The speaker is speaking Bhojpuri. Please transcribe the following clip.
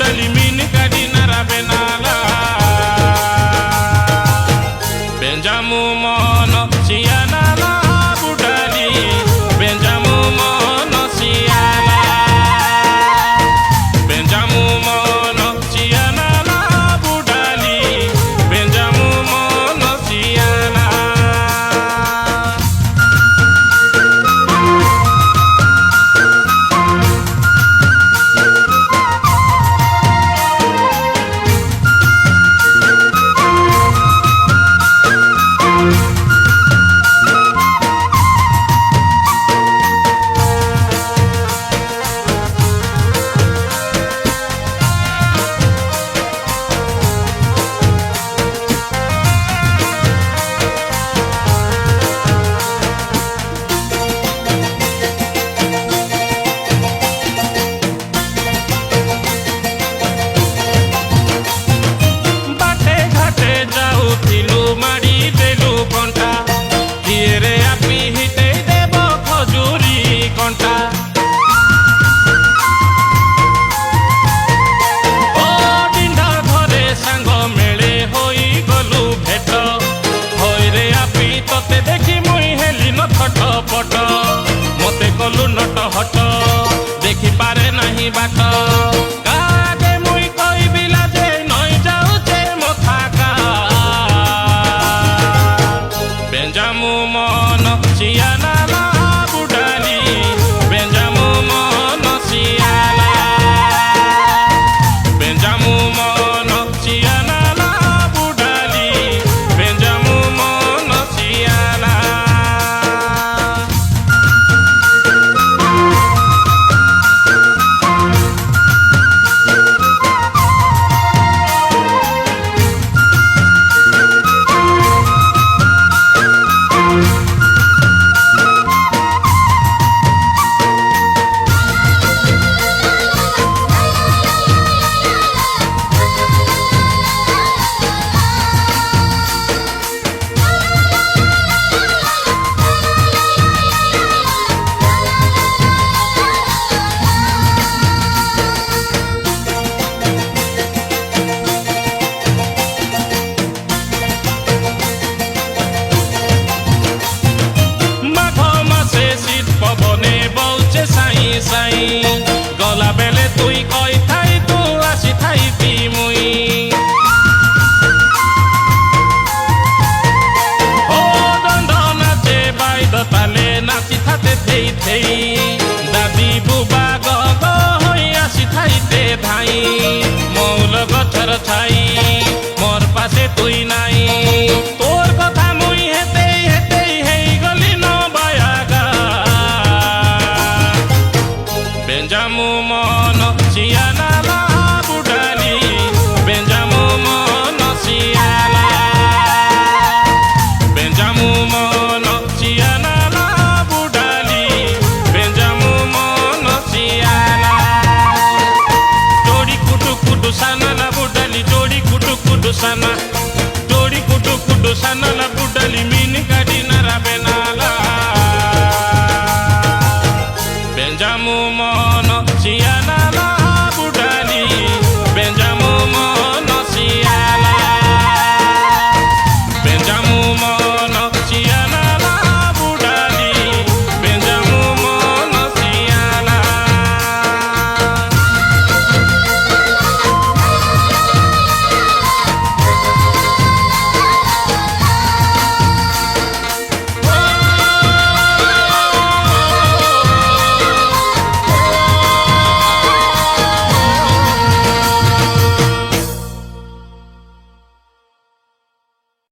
बुडली मीन काडी नारा बेनाला बेंजामु मन सियानाला बुडली बेंजामु मन सियाला बेंजामु मन सियानाला बुडली बेंजामु मन सियाला मते कलु नट हट देखी पारे नहीं बाट कागे मुई कहबिला जे नई जाऊचे मथा का बेंजामु मन सियानाला बुडली बेंजामु मन सियाला बेंजामु मन सियानाला बुडली बेंजामु मन सियाला साई गला बेले तुई कई थाई तू आसी थाई पी मुई ओ दंड नाचे बाइद ताले नाची थाते थेई थेई दादी बुबा गग होई आसी थाई ते धाई मौल गछर छाई मोर पासे तुई नाई तोर कथा मुई हेते हेते हेई गली न बायागा बेंजामु मन सियानाला बुडली बेंजामु मन सियाला बेंजामु मन सियानाला बुडली बेंजामु मन सियाला जोड़ी कुटु कुटु साना ला बुडली जोड़ी कुटु कुटु साना